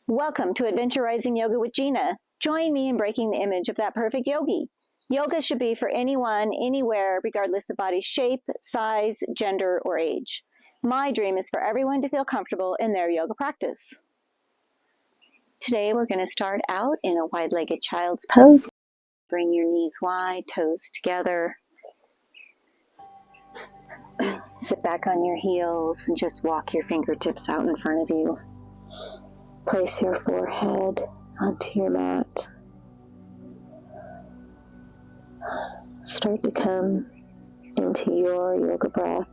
Welcome to Adventurizing Yoga with Gina. Join me in breaking the image of that perfect yogi. Yoga should be for anyone, anywhere, regardless of body shape, size, gender, or age. My dream is for everyone to feel comfortable in their yoga practice. Today we're going to start out in a wide-legged child's pose. Bring your knees wide, toes together. Sit back on your heels and just walk your fingertips out in front of you. Place your forehead onto your mat. Start to come into your yoga breath.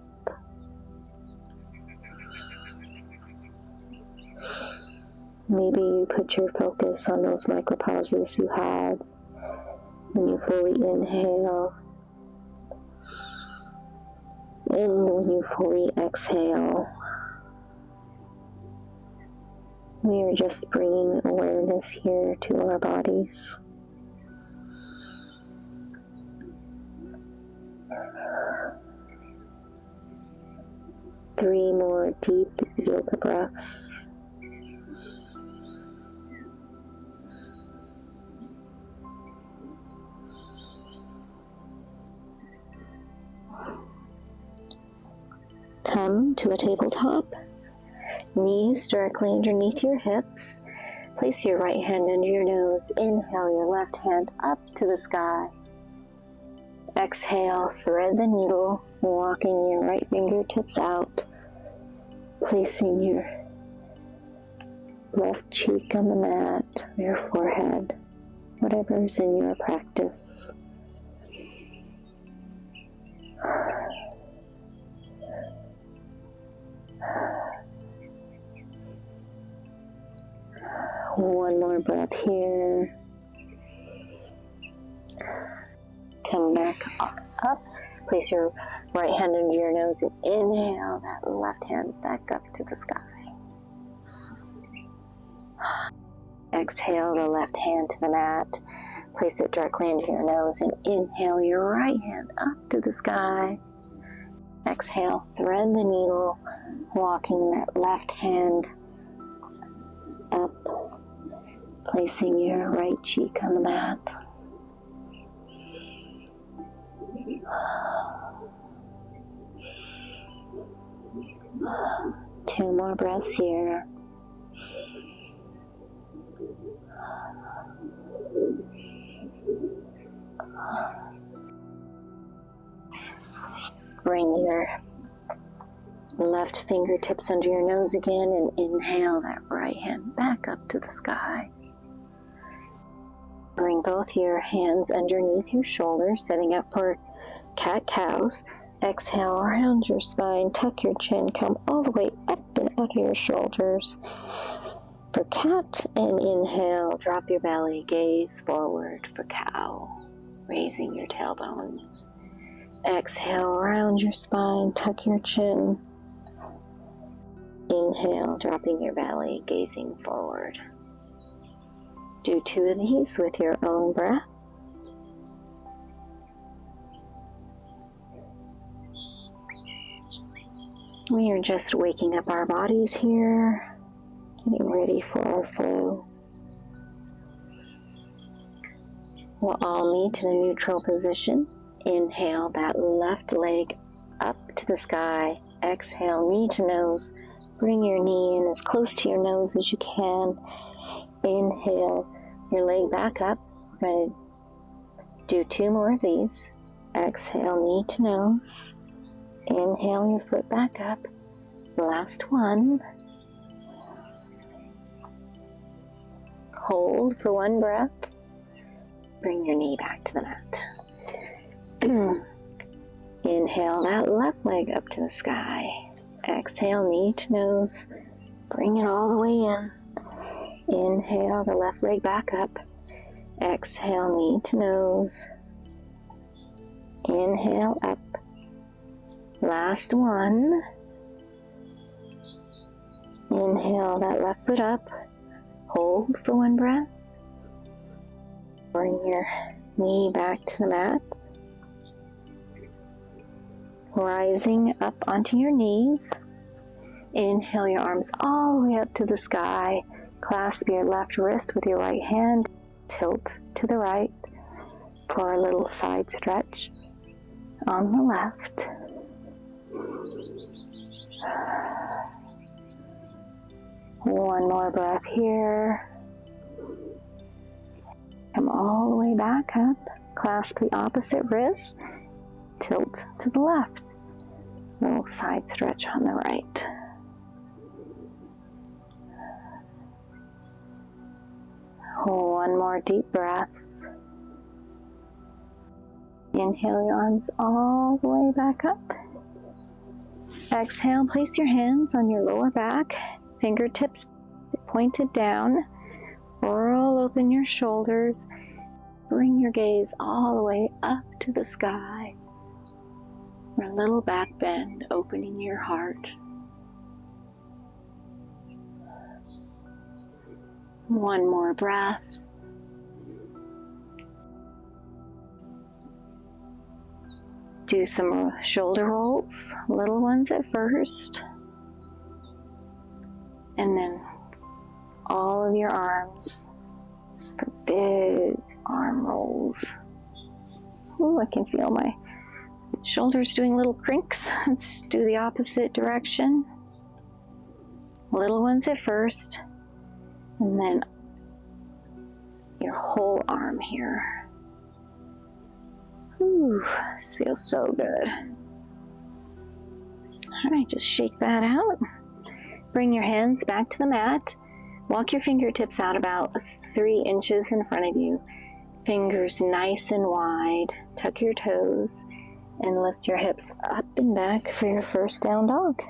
Maybe you put your focus on those micropauses you had when you fully inhale and when you fully exhale. We are just bringing awareness here to our bodies. Three more deep yoga breaths. Come to a tabletop. Knees directly underneath your hips. Place your right hand under your nose. Inhale your left hand up to the sky. Exhale, thread the needle, walking your right fingertips out. Placing your left cheek on the mat, your forehead, whatever's in your practice. One more breath here. Come back up. Place your right hand under your nose and inhale that left hand back up to the sky. Exhale the left hand to the mat. Place it directly under your nose and inhale your right hand up to the sky. Exhale, thread the needle, walking that left hand up. Placing your right cheek on the mat. Two more breaths here. Bring your left fingertips under your nose again and inhale that right hand back up to the sky. Bring both your hands underneath your shoulders, setting up for cat-cows. Exhale around your spine, tuck your chin, come all the way up and out of your shoulders. For cat, and inhale, drop your belly, gaze forward for cow, raising your tailbone. Exhale around your spine, tuck your chin. Inhale, dropping your belly, gazing forward. Do two of these with your own breath. We are just waking up our bodies here, getting ready for our flow. We'll all meet in a neutral position. Inhale that left leg up to the sky. Exhale, knee to nose. Bring your knee in as close to your nose as you can. Inhale your leg back up. We're going to do two more of these. Exhale, knee to nose. Inhale your foot back up. Last one. Hold for one breath. Bring your knee back to the mat. Inhale that left leg up to the sky. Exhale, knee to nose. Bring it all the way in. Inhale the left leg back up. Exhale, knee to nose. Inhale up. Last one. Inhale that left foot up. Hold for one breath. Bring your knee back to the mat. Rising up onto your knees. Inhale your arms all the way up to the sky. Clasp your left wrist with your right hand. Tilt to the right for a little side stretch on the left. One more breath here. Come all the way back up. Clasp the opposite wrist. Tilt to the left. Little side stretch on the right. One more deep breath. Inhale your arms all the way back up. Exhale, place your hands on your lower back, fingertips pointed down. Roll open your shoulders. Bring your gaze all the way up to the sky. A little back bend, opening your heart. One more breath. Do some shoulder rolls, little ones at first. And then all of your arms for big arm rolls. Ooh, I can feel my shoulders doing little crinks. Let's do the opposite direction. Little ones at first. And then your whole arm here. Ooh, this feels so good. All right, just shake that out. Bring your hands back to the mat. Walk your fingertips out about 3 inches in front of you. Fingers nice and wide. Tuck your toes and lift your hips up and back for your first down dog.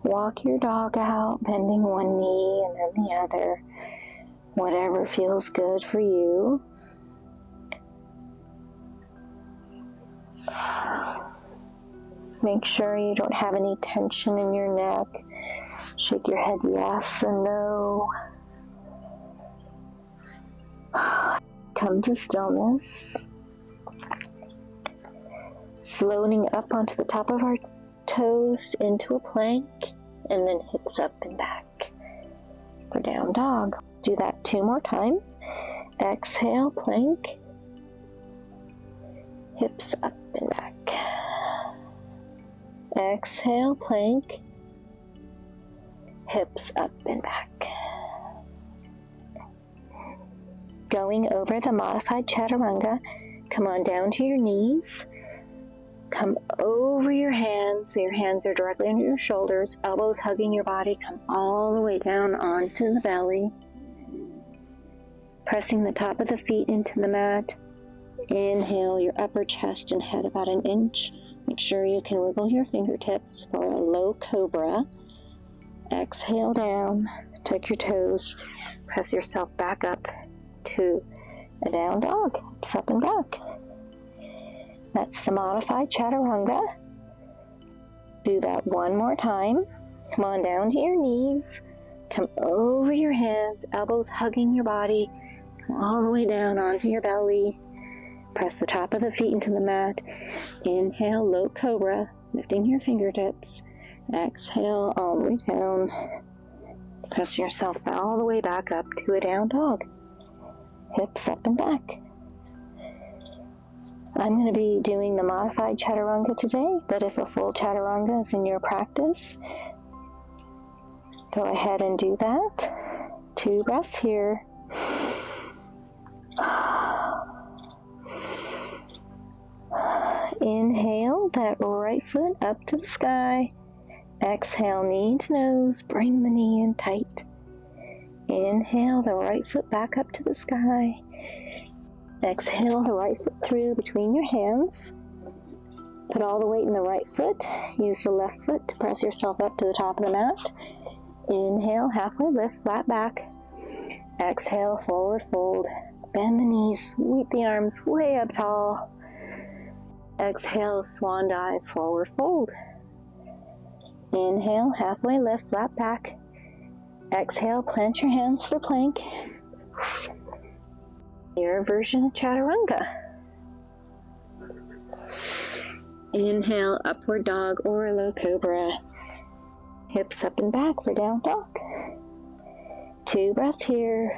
Walk your dog out, bending one knee and then the other. Whatever feels good for you. Make sure you don't have any tension in your neck. Shake your head yes and no. Come to stillness. Floating up onto the top of our toes into a plank, and then hips up and back for down dog. Do that 2 more times. Exhale, plank. Hips up and back. Exhale, plank. Hips up and back. Going over the modified chaturanga, come on down to your knees. Come over your hands. So your hands are directly under your shoulders, elbows hugging your body. Come all the way down onto the belly. Pressing the top of the feet into the mat. Inhale your upper chest and head about 1 inch. Make sure you can wiggle your fingertips for a low cobra. Exhale down, tuck your toes, press yourself back up to a down dog, hips up and back. That's the modified chaturanga. Do that 1 more time. Come on down to your knees, come over your hands, elbows hugging your body, come all the way down onto your belly. Press the top of the feet into the mat. Inhale, low cobra, lifting your fingertips. Exhale, all the way down. Press yourself all the way back up to a down dog. Hips up and back. I'm going to be doing the modified chaturanga today, but if a full chaturanga is in your practice, go ahead and do that. 2 breaths here. Inhale that right foot up to the sky. Exhale, knee to nose, bring the knee in tight. Inhale the right foot back up to the sky. Exhale the right foot through between your hands. Put all the weight in the right foot. Use the left foot to press yourself up to the top of the mat. Inhale, halfway lift, flat back. Exhale, forward fold. Bend the knees, sweep the arms way up tall. Exhale, swan dive, forward fold. Inhale, halfway lift, flat back. Exhale, plant your hands for plank. Your version of chaturanga. Inhale, upward dog or low cobra. Hips up and back for down dog. 2 breaths here.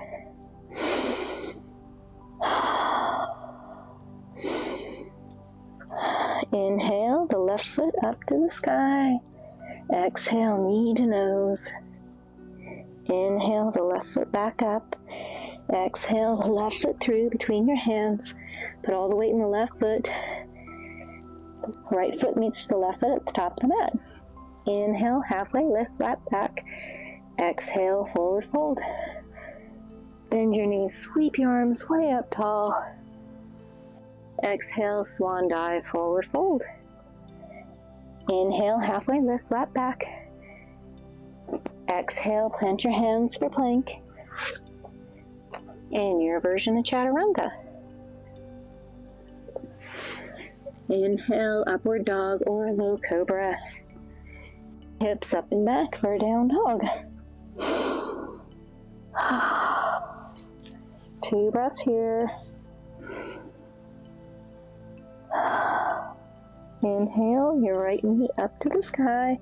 Inhale the left foot up to the sky. Exhale, knee to nose. Inhale the left foot back up. Exhale the left foot through between your hands. Put all the weight in the left foot. Right foot meets the left foot at the top of the mat. Inhale, halfway lift, flat back. Exhale, forward fold. Bend your knees, sweep your arms way up tall. Exhale, swan dive, forward fold. Inhale, halfway lift, flat back. Exhale, plant your hands for plank. And your version of chaturanga. Inhale, upward dog or low cobra. Hips up and back for down dog. 2 breaths here. Inhale, your right knee up to the sky.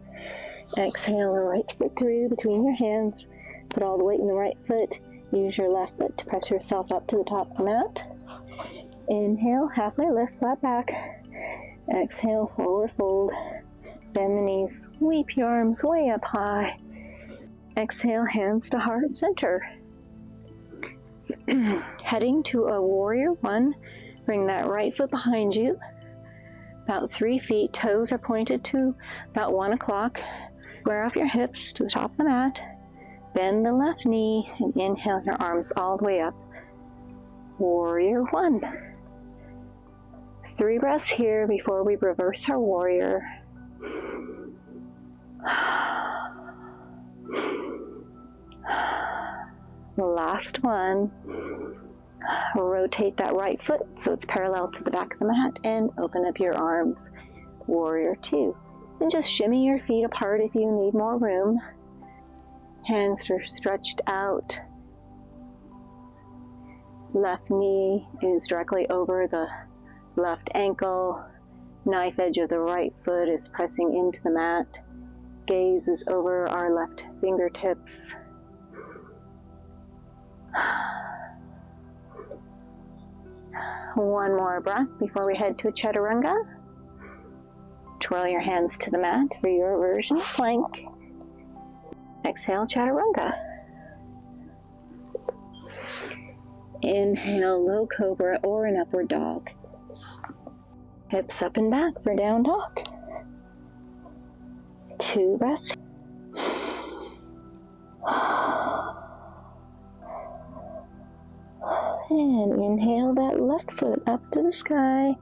Exhale, the right foot through between your hands. Put all the weight in the right foot. Use your left foot to press yourself up to the top of the mat. Inhale, halfway lift, flat back. Exhale, forward fold. Bend the knees, sweep your arms way up high. Exhale, hands to heart center. Heading to a warrior 1. Bring that right foot behind you. About 3 feet, toes are pointed to about 1 o'clock. Square off your hips to the top of the mat. Bend the left knee and inhale your arms all the way up. Warrior 1. 3 breaths here before we reverse our warrior. The last one. Rotate that right foot so it's parallel to the back of the mat and open up your arms. Warrior 2. And just shimmy your feet apart if you need more room. Hands are stretched out. Left knee is directly over the left ankle. Knife edge of the right foot is pressing into the mat. Gaze is over our left fingertips. One more breath before we head to a chaturanga. Twirl your hands to the mat for your version of plank. Exhale, chaturanga. Inhale, low cobra or an upward dog. Hips up and back for down dog. 2 breaths. And inhale that left foot up to the sky.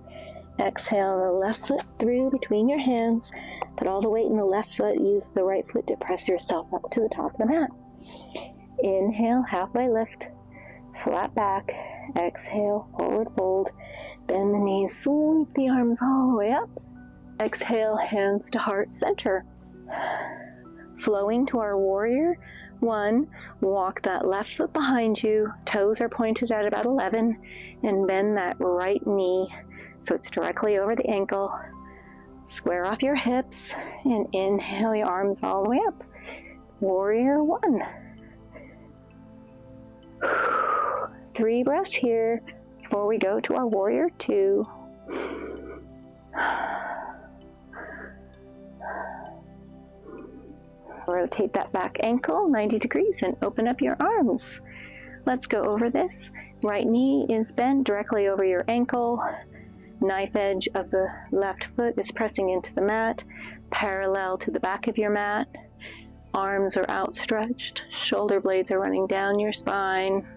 Exhale the left foot through between your hands. Put all the weight in the left foot. Use the right foot to press yourself up to the top of the mat. Inhale, halfway lift. Flat back. Exhale, forward fold. Bend the knees, sweep the arms all the way up. Exhale, hands to heart center. Flowing to our warrior 1, walk that left foot behind you. Toes are pointed at about 11. And bend that right knee so it's directly over the ankle. Square off your hips and inhale your arms all the way up. Warrior 1. 3 breaths here before we go to our warrior 2. Rotate that back ankle 90 degrees and open up your arms. Let's go over this. Right knee is bent directly over your ankle. Knife edge of the left foot is pressing into the mat, parallel to the back of your mat. Arms are outstretched. Shoulder blades are running down your spine.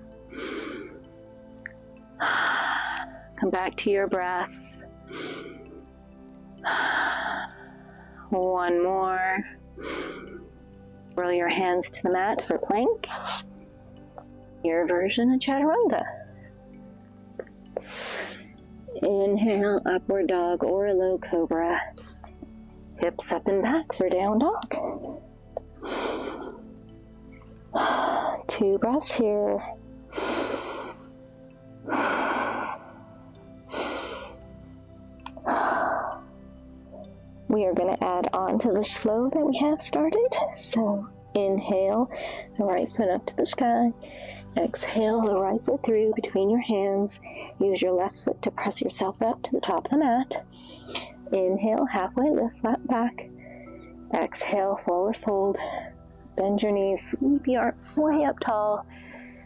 Come back to your breath. One more. Roll your hands to the mat for plank. Your version of chaturanga. Inhale, upward dog or low cobra. Hips up and back for down dog. 2 breaths here. We are going to add on to this flow that we have started. So Inhale, the right foot up to the sky. Exhale, the right foot through between your hands. Use your left foot to press yourself up to the top of the mat. Inhale, halfway lift, flat back. Exhale, forward fold. Bend your knees, sweep your arms way up tall.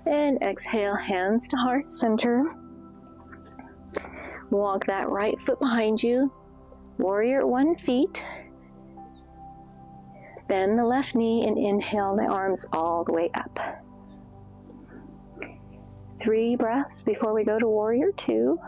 And exhale, hands to heart center. Walk that right foot behind you. Warrior 1 feet. Bend the left knee and inhale the arms all the way up. 3 breaths before we go to Warrior 2.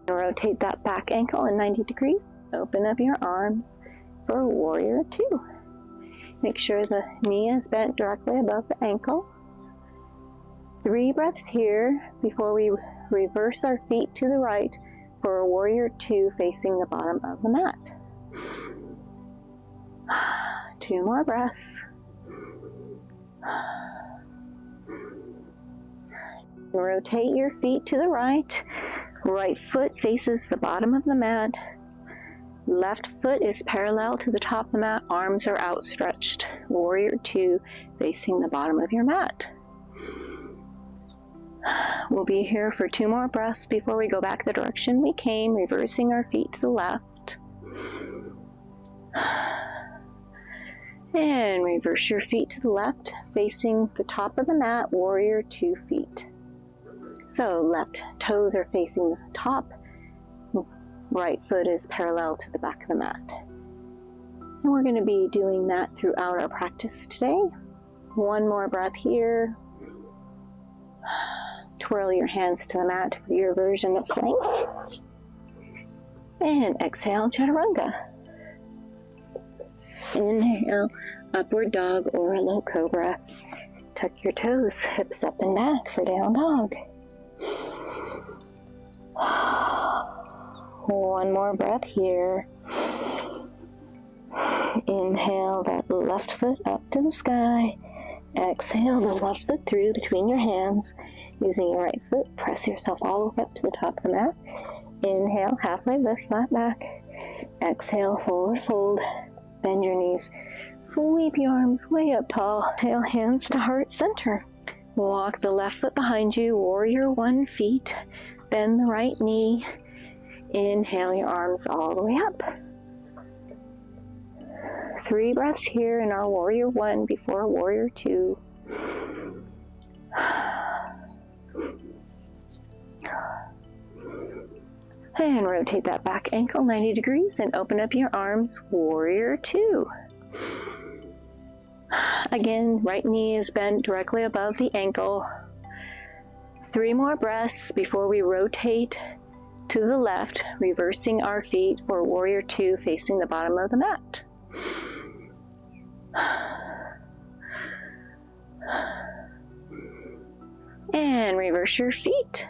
Rotate that back ankle in 90 degrees. Open up your arms for Warrior 2. Make sure the knee is bent directly above the ankle. 3 breaths here before we reverse our feet to the right for a Warrior 2 facing the bottom of the mat. 2 more breaths. Rotate your feet to the right. Right foot faces the bottom of the mat. Left foot is parallel to the top of the mat. Arms are outstretched. Warrior 2 facing the bottom of your mat. We'll be here for 2 more breaths before we go back the direction we came, reversing our feet to the left. And reverse your feet to the left, facing the top of the mat, Warrior 2 feet. So left toes are facing the top, right foot is parallel to the back of the mat. And we're going to be doing that throughout our practice today. 1 more breath here. Twirl your hands to the mat for your version of plank. And exhale, chaturanga. Inhale, upward dog or a low cobra. Tuck your toes, hips up and back for down dog. 1 more breath here. Inhale that left foot up to the sky. Exhale the left foot through between your hands. Using your right foot, press yourself all the way up to the top of the mat. Inhale, halfway lift, flat back. Exhale, forward fold. Bend your knees. Sweep your arms way up tall. Exhale, hands to heart center. Walk the left foot behind you, Warrior 1 feet. Bend the right knee. Inhale your arms all the way up. 3 breaths here in our Warrior 1 before Warrior 2. And rotate that back ankle 90 degrees and open up your arms, Warrior 2. Again, right knee is bent directly above the ankle. 3 more breaths before we rotate to the left, reversing our feet for Warrior 2 facing the bottom of the mat. And reverse your feet.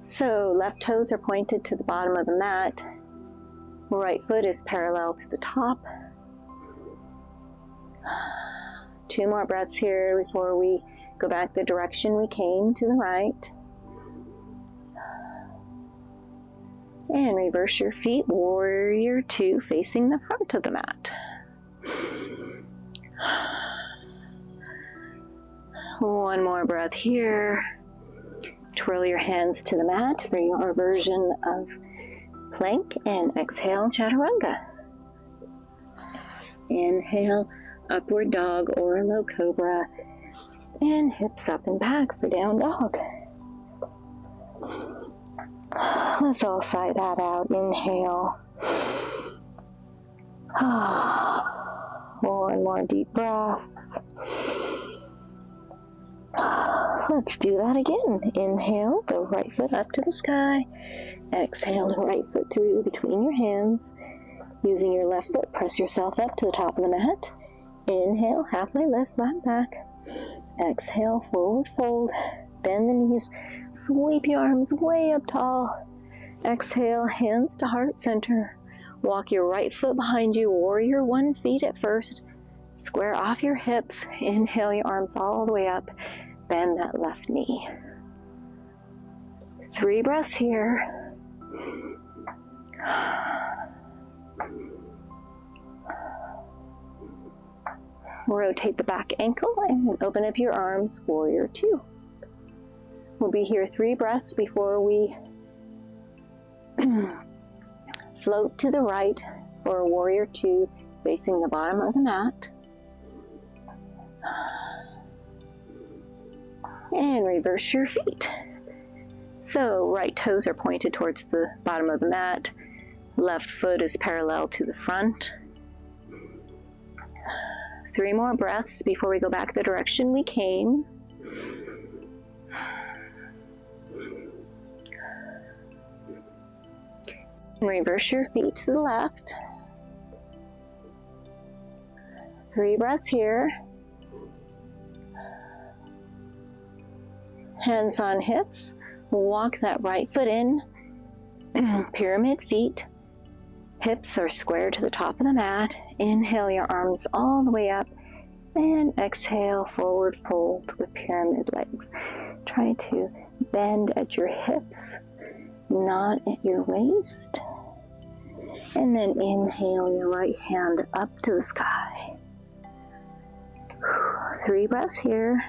So left toes are pointed to the bottom of the mat. Right foot is parallel to the top. 2 more breaths here before we go back the direction we came to the right. And reverse your feet, Warrior 2 facing the front of the mat. 1 more breath here. Twirl your hands to the mat for your version of plank and exhale, chaturanga. Inhale, upward dog or a low cobra. And hips up and back for down dog. Let's all sigh that out. Inhale. 1 more deep breath. Let's do that again. Inhale, the right foot up to the sky. Exhale, the right foot through between your hands. Using your left foot, press yourself up to the top of the mat. Inhale, halfway lift, flat back. Exhale, forward fold. Bend the knees. Sweep your arms way up tall. Exhale, hands to heart center. Walk your right foot behind you, Warrior 1 feet at first. Square off your hips. Inhale your arms all the way up. Bend that left knee. 3 breaths here. Rotate the back ankle and open up your arms, warrior two. We'll be here 3 breaths before we float to the right for a warrior two, facing the bottom of the mat. And reverse your feet. So right toes are pointed towards the bottom of the mat. Left foot is parallel to the front. 3 more breaths before we go back the direction we came. Reverse your feet to the left. 3 breaths here. Hands on hips. Walk that right foot in. Pyramid feet. Hips are square to the top of the mat. Inhale your arms all the way up. And exhale, forward fold with pyramid legs. Try to bend at your hips, not at your waist. And then inhale your right hand up to the sky. 3 breaths here.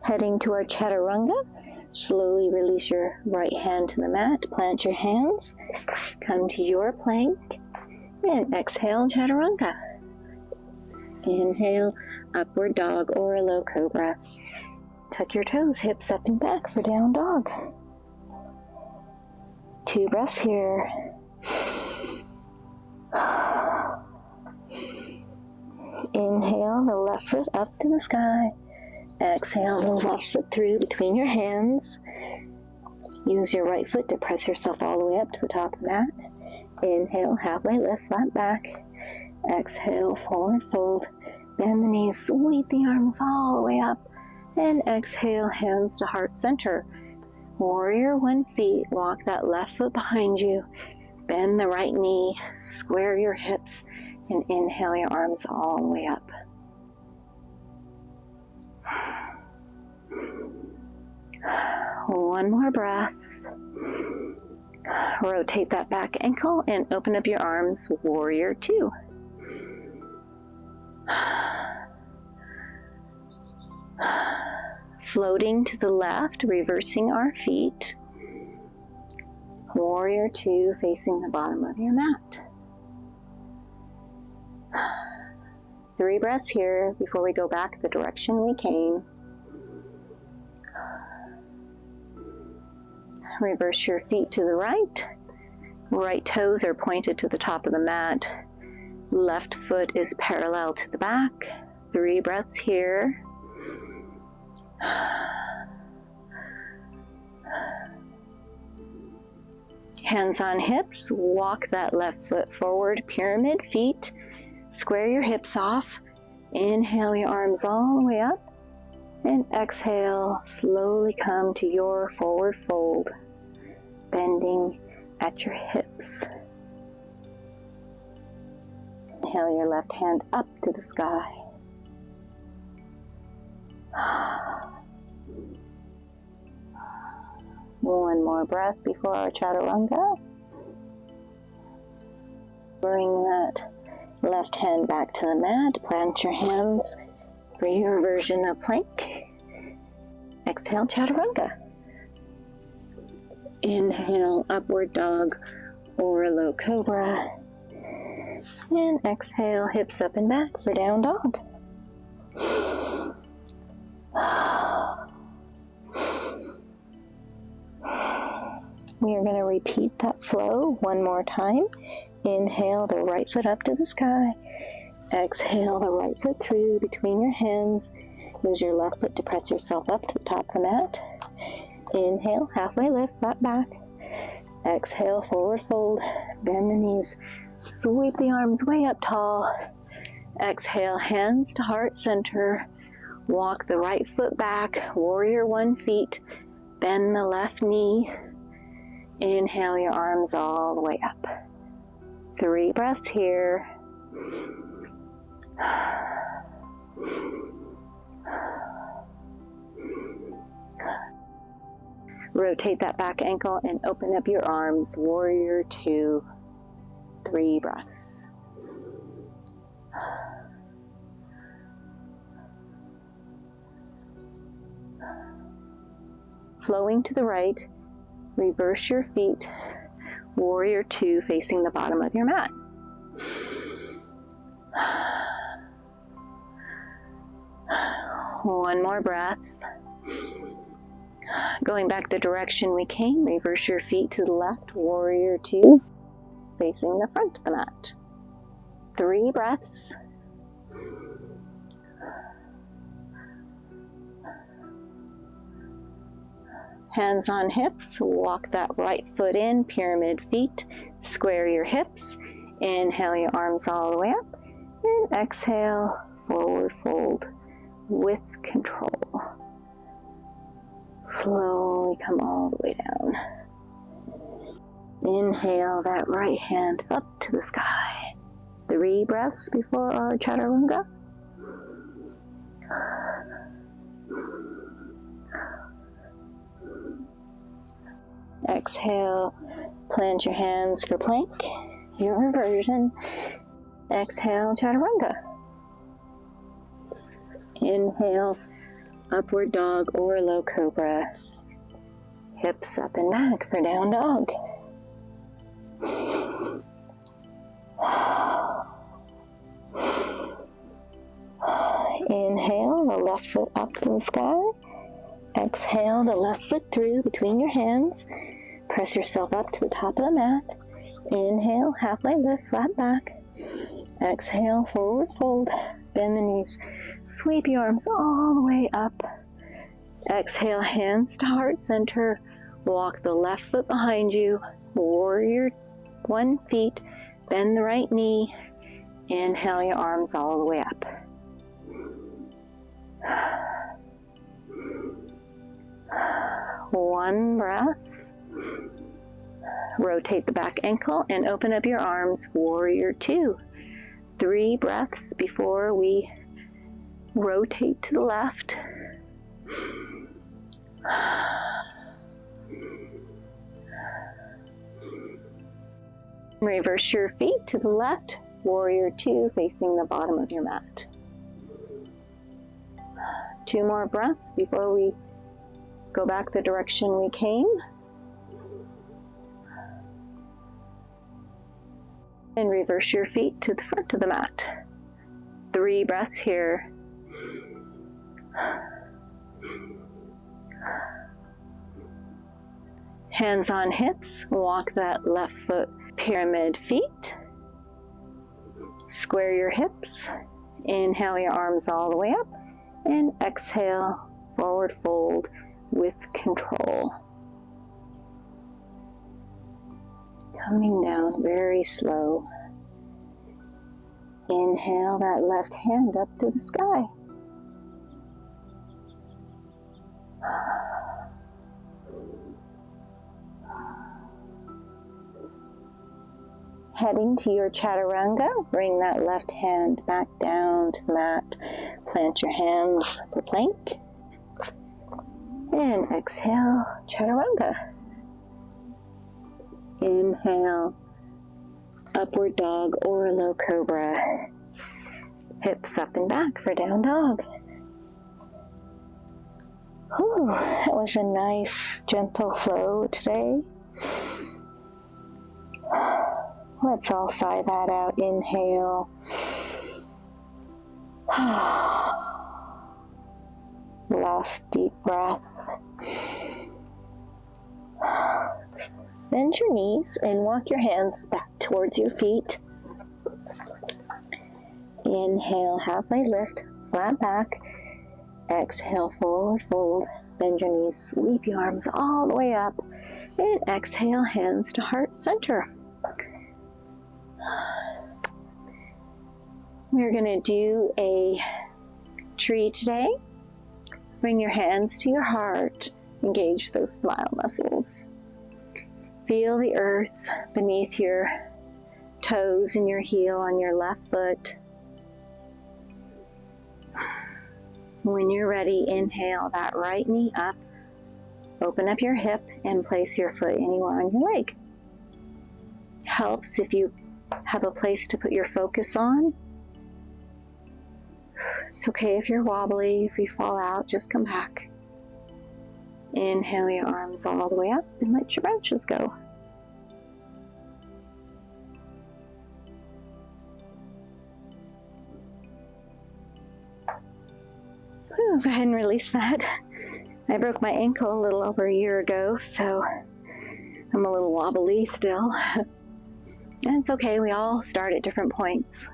Heading to our chaturanga. Slowly release your right hand to the mat. Plant your hands. Come to your plank. And exhale, chaturanga. Inhale, upward dog or a low cobra. Tuck your toes, hips up and back for down dog. 2 breaths here. Inhale the left foot up to the sky. Exhale the left foot through between your hands. Use your right foot to press yourself all the way up to the top of the mat. Inhale, halfway lift, flat back. Exhale, forward fold. Bend the knees, sweep the arms all the way up. And exhale, hands to heart center. Warrior 1 feet, walk that left foot behind you. Bend the right knee, square your hips, and inhale your arms all the way up. One more breath. Rotate that back ankle and open up your arms, warrior two. Floating to the left, reversing our feet. Warrior two, facing the bottom of your mat. 3 breaths here before we go back the direction we came. Reverse your feet to the right. Right toes are pointed to the top of the mat. Left foot is parallel to the back. 3 breaths here. Hands on hips. Walk that left foot forward, pyramid feet. Square your hips off. Inhale your arms all the way up. And exhale, slowly come to your forward fold, bending at your hips. Inhale your left hand up to the sky. One more breath before our chaturanga. Bring that left hand back to the mat. Plant your hands for your version of plank. Exhale, chaturanga. Inhale, upward dog or a low cobra. And exhale, hips up and back for down dog. We are going to repeat that flow one more time. Inhale the right foot up to the sky. Exhale the right foot through between your hands. Use your left foot to press yourself up to the top of the mat. Inhale, halfway lift, flat back. Exhale, forward fold. Bend the knees. Sweep the arms way up tall. Exhale, hands to heart center. Walk the right foot back, warrior 1 feet. Bend the left knee. Inhale your arms all the way up. 3 breaths here. Rotate that back ankle and open up your arms. Warrior two. 3 breaths. Flowing to the right, reverse your feet. Warrior two, facing the bottom of your mat. One more breath. Going back the direction we came, reverse your feet to the left. Warrior two, facing the front of the mat. 3 breaths. Hands on hips, walk that right foot in, pyramid feet, square your hips. Inhale your arms all the way up, and exhale, forward fold with control. Slowly come all the way down. Inhale that right hand up to the sky. 3 breaths before our chaturanga. Exhale, plant your hands for plank, your version. Exhale, chaturanga. Inhale, upward dog or low cobra. Hips up and back for down dog. Inhale, the left foot up to the sky. Exhale, the left foot through between your hands. Press yourself up to the top of the mat. Inhale, halfway lift, flat back. Exhale, forward fold. Bend the knees. Sweep your arms all the way up. Exhale, hands to heart center. Walk the left foot behind you. Warrior 1 feet. Bend the right knee. Inhale your arms all the way up. One breath. Rotate the back ankle and open up your arms. Warrior 2. 3 breaths before we rotate to the left. Reverse your feet to the left. Warrior 2, facing the bottom of your mat. 2 more breaths before we go back the direction we came. And reverse your feet to the front of the mat. 3 breaths here. Hands on hips, walk that left foot, pyramid feet. Square your hips. Inhale your arms all the way up. And exhale, forward fold with control. Coming down very slow. Inhale that left hand up to the sky. Heading to your chaturanga, bring that left hand back down to the mat. Plant your hands for plank. And exhale, chaturanga. Inhale, upward dog or low cobra. Hips up and back for down dog. Whew, that was a nice, gentle flow today. Let's all sigh that out. Inhale. Last deep breath. Bend your knees and walk your hands back towards your feet. Inhale, halfway lift, flat back. Exhale, forward fold. Bend your knees, sweep your arms all the way up. And exhale, hands to heart center. We're going to do a tree today. Bring your hands to your heart. Engage those smile muscles. Feel the earth beneath your toes and your heel on your left foot. When you're ready, inhale that right knee up. Open up your hip and place your foot anywhere on your leg. It helps if you have a place to put your focus on. It's okay if you're wobbly, if you fall out, just come back. Inhale your arms all the way up and let your branches go. Whew, go ahead and release that. I broke my ankle a little over a year ago, so I'm a little wobbly still. And it's okay, we all start at different points.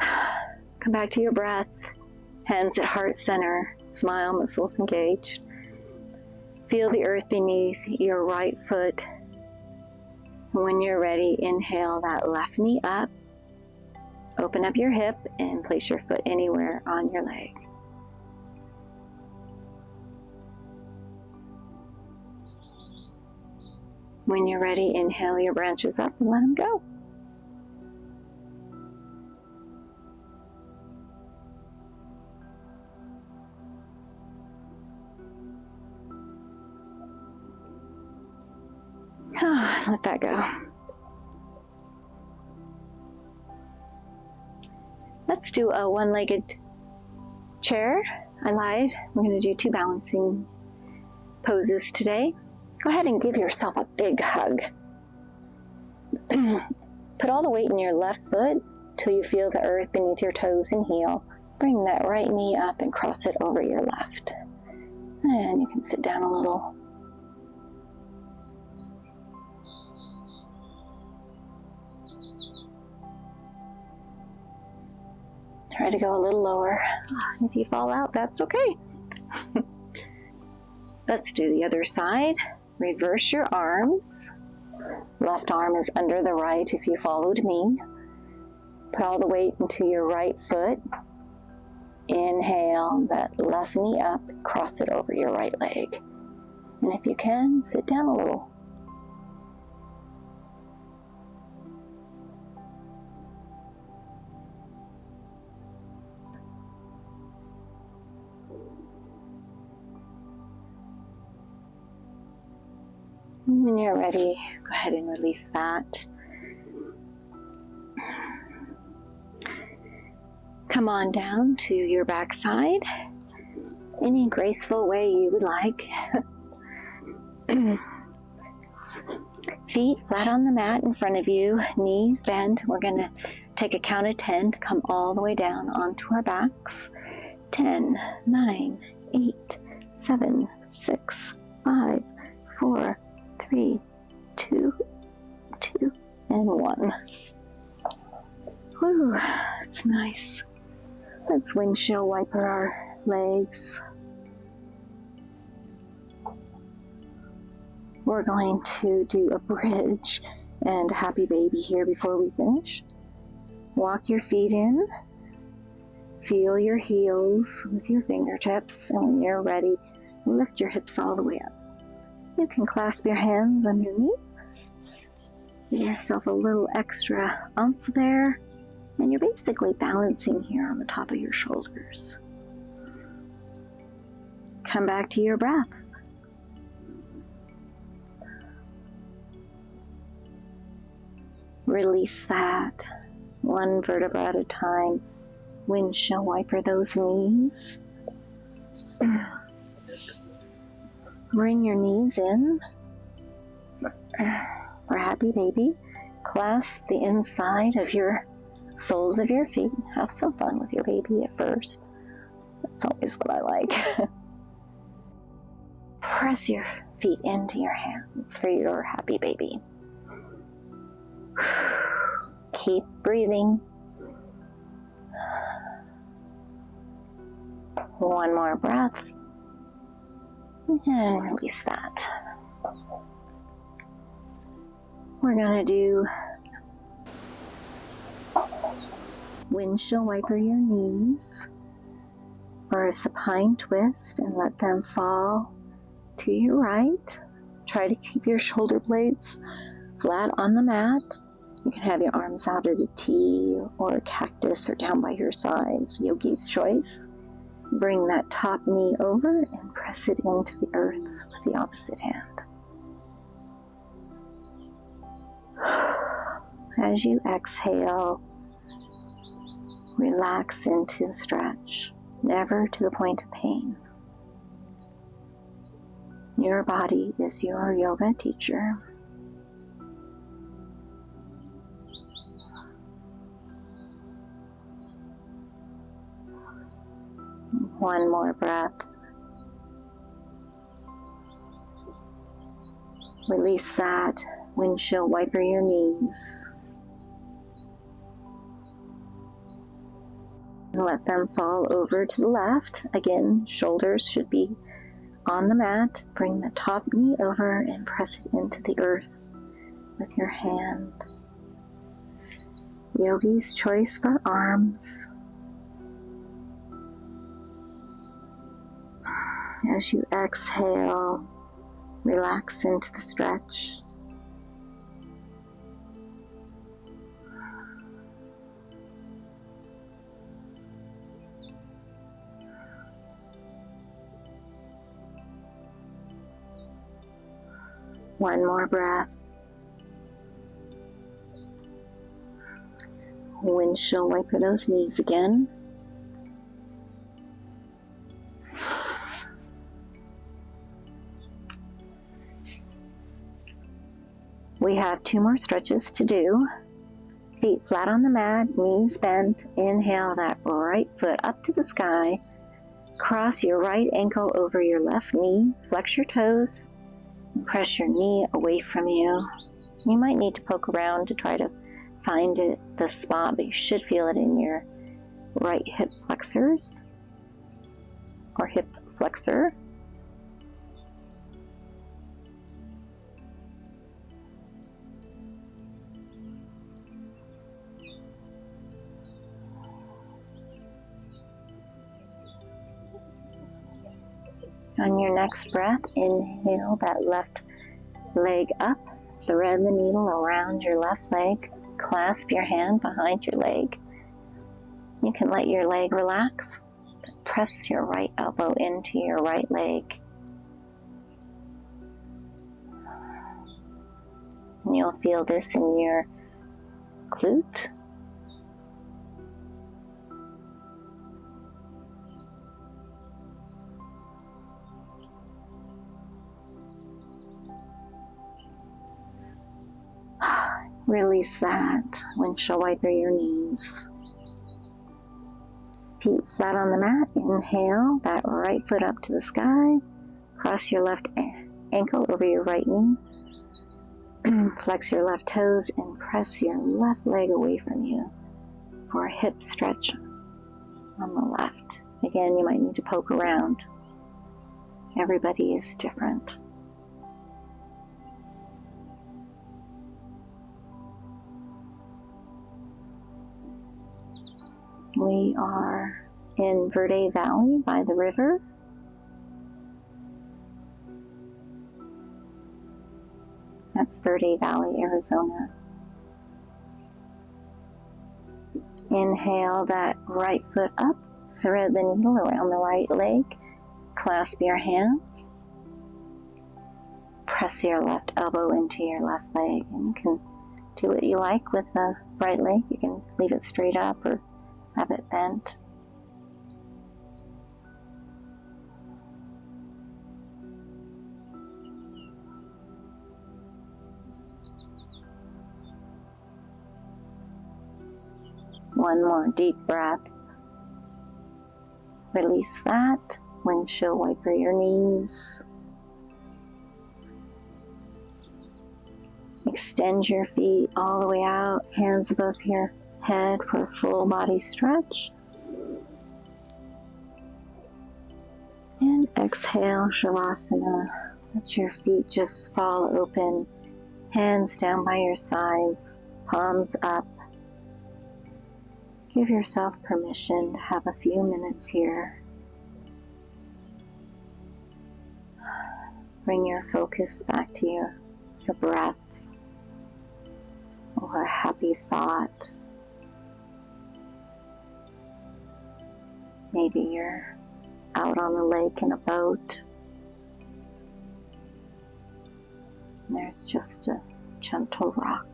Come back to your breath. Hands at heart center. Smile, muscles engaged. Feel the earth beneath your right foot. When you're ready, inhale that left knee up. Open up your hip and place your foot anywhere on your leg. When you're ready, inhale your branches up and let them go. Let that go. Let's do a one-legged chair. I lied. We're going to do 2 balancing poses today. Go ahead and give yourself a big hug. Put all the weight in your left foot till you feel the earth beneath your toes and heel. Bring that right knee up and cross it over your left. And you can sit down a little. Try to go a little lower. If you fall out, that's okay. Let's do the other side. Reverse your arms. Left arm is under the right if you followed me. Put all the weight into your right foot. Inhale that left knee up, cross it over your right leg. And if you can, sit down a little. When you're ready, go ahead and release that. Come on down to your backside, any graceful way you would like. Feet flat on the mat in front of you, knees bent. We're going to take a count of 10 to come all the way down onto our backs. 10, 9, 8, 7, 6, 5, 4, 3, 2, and 1. Whew, that's nice. Let's windshield wiper our legs. We're going to do a bridge and a happy baby here before we finish. Walk your feet in. Feel your heels with your fingertips, and when you're ready, lift your hips all the way up. You can clasp your hands underneath. Give yourself a little extra oomph there, and you're basically balancing here on the top of your shoulders. Come back to your breath. Release that, one vertebra at a time. Windshield wiper those knees. Bring your knees in for happy baby. Clasp the inside of your soles of your feet. Have some fun with your baby at first. That's always what I like. Press your feet into your hands for your happy baby. Keep breathing. One more breath. And release that. We're going to do windshield wiper your knees for a supine twist and let them fall to your right. Try to keep your shoulder blades flat on the mat. You can have your arms out at a T or a cactus or down by your sides, yogi's choice. Bring that top knee over and press it into the earth with the opposite hand. As you exhale, relax into the stretch, never to the point of pain. Your body is your yoga teacher. One more breath. Release that. Windshield wiper your knees. Let them fall over to the left. Again, shoulders should be on the mat. Bring the top knee over and press it into the earth with your hand. Yogi's choice for arms. As you exhale, relax into the stretch. One more breath. Windshield wiper those knees again. We have 2 more stretches to do. Feet flat on the mat, knees bent. Inhale that right foot up to the sky. Cross your right ankle over your left knee. Flex your toes. And press your knee away from you. You might need to poke around to try to find the spot, but you should feel it in your right hip flexors or hip flexor. On your next breath, inhale that left leg up, thread the needle around your left leg, clasp your hand behind your leg. You can let your leg relax, press your right elbow into your right leg. And you'll feel this in your glute. Release that. Windshield wiper your knees. Feet flat on the mat. Inhale that right foot up to the sky. Cross your left ankle over your right knee. Flex your left toes and press your left leg away from you for a hip stretch on the left. Again, you might need to poke around. Everybody is different. We are in Verde Valley by the river. That's Verde Valley, Arizona. Inhale that right foot up, thread the needle around the right leg, clasp your hands, press your left elbow into your left leg, and you can do what you like with the right leg. You can leave it straight up or have it bent. One more deep breath. Release that. Windshield wiper your knees. Extend your feet all the way out, hands above your head for a full body stretch. And exhale, Shavasana. Let your feet just fall open, hands down by your sides, palms up. Give yourself permission to have a few minutes here. Bring your focus back to your breath. or a happy thought. Maybe you're out on the lake in a boat, and there's just a gentle rock.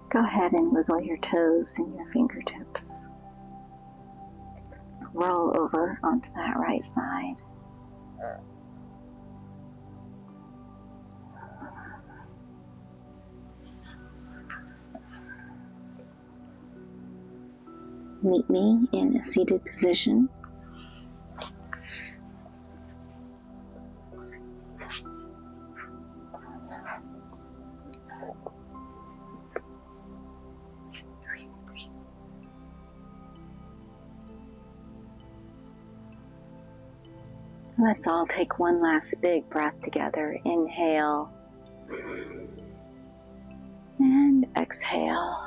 Go ahead and wiggle your toes and your fingertips. Roll over onto that right side. Meet me in a seated position. Let's all take one last big breath together. Inhale and exhale.